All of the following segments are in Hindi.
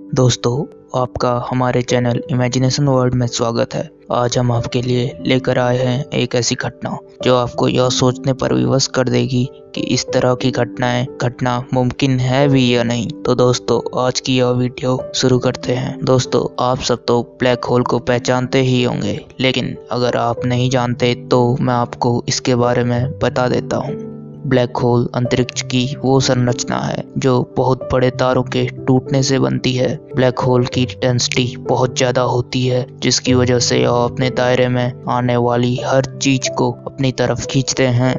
दोस्तों, आपका हमारे चैनल इमेजिनेशन वर्ल्ड में स्वागत है। आज हम आपके लिए लेकर आए हैं एक ऐसी घटना जो आपको यह सोचने पर विवश कर देगी कि इस तरह की घटना मुमकिन है भी या नहीं। तो दोस्तों, आज की यह वीडियो शुरू करते हैं। दोस्तों, आप सब तो ब्लैक होल को पहचानते ही होंगे, लेकिन अगर आप नहीं जानते तो मैं आपको इसके बारे में बता देता हूँ। ब्लैक होल अंतरिक्ष की वो संरचना है जो बहुत बड़े तारों के टूटने से बनती है। ब्लैक होल की डेंसिटी बहुत ज्यादा होती है, जिसकी वजह से यह अपने दायरे में आने वाली हर चीज को अपनी तरफ खींचते हैं।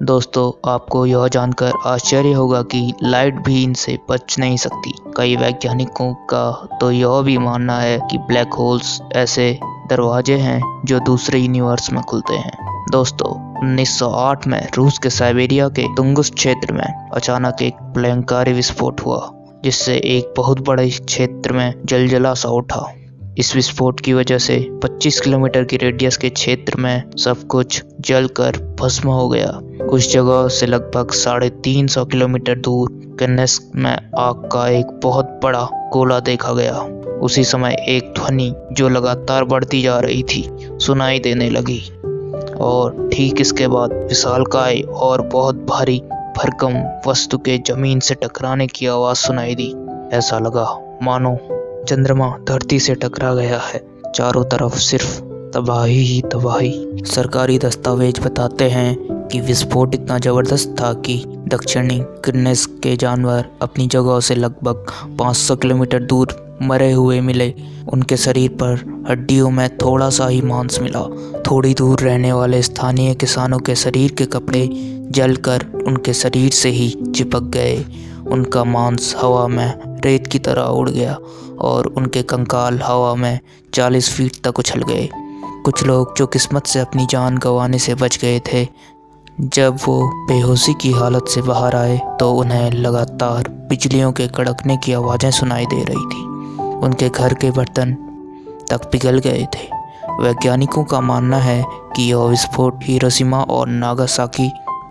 दोस्तों, आपको यह जानकर आश्चर्य होगा कि लाइट भी इनसे बच नहीं सकती। कई वैज्ञानिकों का तो यह भी मानना है कि ब्लैक होल्स ऐसे दरवाजे हैं जो दूसरे यूनिवर्स में खुलते हैं। दोस्तों, 1908 में रूस के साइबेरिया के तुंगुस क्षेत्र में अचानक एक भयंकर विस्फोट हुआ, जिससे एक बहुत बड़े क्षेत्र में जलजला सा उठा। इस विस्फोट की वजह से 25 किलोमीटर की रेडियस के क्षेत्र में सब कुछ जलकर भस्म हो गया। उस जगह से लगभग 350 किलोमीटर दूर केन्नेस में आग का एक बहुत बड़ा गोला देखा गया। उसी समय एक ध्वनि जो लगातार बढ़ती जा रही थी सुनाई देने लगी, और ठीक इसके बाद विशालकाय और बहुत भारी भरकम वस्तु के जमीन से टकराने की आवाज सुनाई दी। ऐसा लगा मानो चंद्रमा धरती से टकरा गया है। चारों तरफ सिर्फ तबाही ही तबाही। सरकारी दस्तावेज बताते हैं कि विस्फोट इतना जबरदस्त था कि दक्षिणी केन्नेस के जानवर अपनी जगह से लगभग 500 किलोमीटर दूर मरे हुए मिले। उनके शरीर पर हड्डियों में थोड़ा सा ही मांस मिला। थोड़ी दूर रहने वाले स्थानीय किसानों के शरीर के कपड़े जलकर उनके शरीर से ही चिपक गए। उनका मांस हवा में रेत की तरह उड़ गया और उनके कंकाल हवा में 40 फीट तक उछल गए। कुछ लोग जो किस्मत से अपनी जान गंवाने से बच गए थे, जब वो बेहोशी की हालत से बाहर आए तो उन्हें लगातार बिजलियों के कड़कने की आवाज़ें सुनाई दे रही थी। उनके घर के बर्तन तक पिघल गए थे। वैज्ञानिकों का मानना है कि यह विस्फोट हिरोशिमा और नागासाकी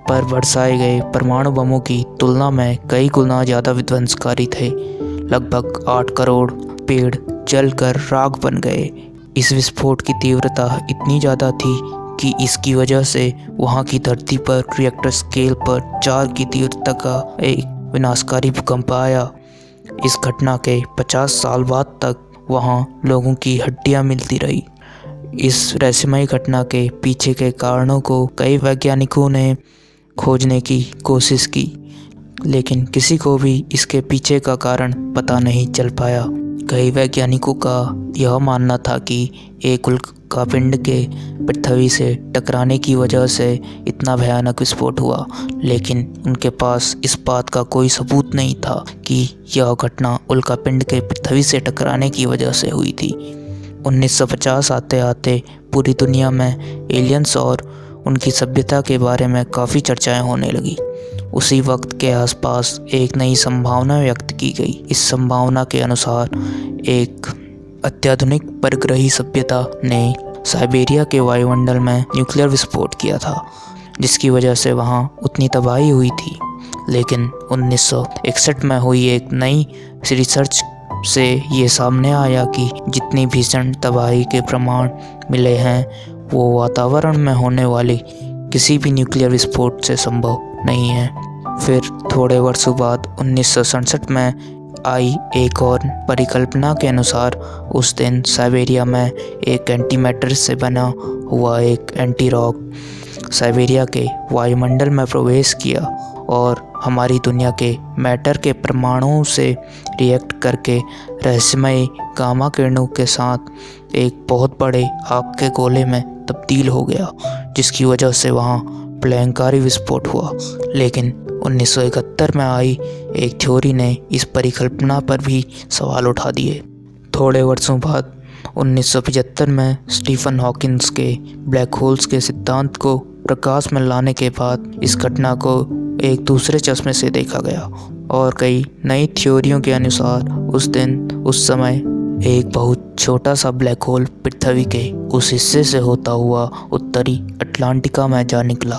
पर बरसाए गए परमाणु बमों की तुलना में कई गुना ज़्यादा विध्वंसकारी थे। लगभग 8 करोड़ पेड़ जलकर राख बन गए। इस विस्फोट की तीव्रता इतनी ज़्यादा थी कि इसकी वजह से वहाँ की धरती पर रिएक्टर स्केल पर 4 की तीव्रता का एक विनाशकारी भूकंप आया। इस घटना के 50 साल बाद तक वहाँ लोगों की हड्डियाँ मिलती रही। इस रहस्यमयी घटना के पीछे के कारणों को कई वैज्ञानिकों ने खोजने की कोशिश की, लेकिन किसी को भी इसके पीछे का कारण पता नहीं चल पाया। कई वैज्ञानिकों का यह मानना था कि एक उल्कापिंड के पृथ्वी से टकराने की वजह से इतना भयानक विस्फोट हुआ, लेकिन उनके पास इस बात का कोई सबूत नहीं था कि यह घटना उल्कापिंड के पृथ्वी से टकराने की वजह से हुई थी। 1950 आते आते पूरी दुनिया में एलियंस और उनकी सभ्यता के बारे में काफ़ी चर्चाएं होने लगी। उसी वक्त के आसपास एक नई संभावना व्यक्त की गई। इस संभावना के अनुसार एक अत्याधुनिक परग्रही सभ्यता ने साइबेरिया के वायुमंडल में न्यूक्लियर विस्फोट किया था, जिसकी वजह से वहाँ उतनी तबाही हुई थी। लेकिन 1961 में हुई एक नई रिसर्च से ये सामने आया कि जितनी भीषण तबाही के प्रमाण मिले हैं वो वातावरण में होने वाले किसी भी न्यूक्लियर विस्फोट से संभव नहीं है। फिर थोड़े वर्षों बाद 1967 में आई एक और परिकल्पना के अनुसार उस दिन साइबेरिया में एक एंटीमैटर से बना हुआ एक एंटी रॉक साइबेरिया के वायुमंडल में प्रवेश किया और हमारी दुनिया के मैटर के परमाणुओं से रिएक्ट करके रहस्यमय गामा किरणों के साथ एक बहुत बड़े आग के गोले में तब्दील हो गया, जिसकी वजह से वहाँ भयंकर विस्फोट हुआ। लेकिन 1971 में आई एक थ्योरी ने इस परिकल्पना पर भी सवाल उठा दिए। थोड़े वर्षों बाद 1975 में स्टीफन हॉकिंस के ब्लैक होल्स के सिद्धांत को प्रकाश में लाने के बाद इस घटना को एक दूसरे चश्मे से देखा गया, और कई नई थ्योरियों के अनुसार उस समय एक बहुत छोटा सा ब्लैक होल पृथ्वी के उस हिस्से से होता हुआ उत्तरी अटलांटिका में जा निकला।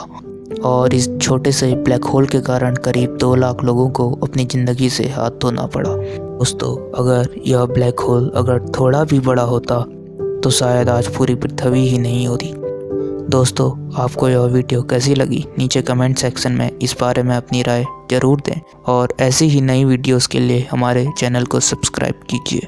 और इस छोटे से ब्लैक होल के कारण करीब 2 लाख लोगों को अपनी ज़िंदगी से हाथ धोना पड़ा। दोस्तों, अगर यह ब्लैक होल अगर थोड़ा भी बड़ा होता तो शायद आज पूरी पृथ्वी ही नहीं होती। दोस्तों, आपको यह वीडियो कैसी लगी नीचे कमेंट सेक्शन में इस बारे में अपनी राय ज़रूर दें और ऐसी ही नई वीडियोस के लिए हमारे चैनल को सब्सक्राइब कीजिए।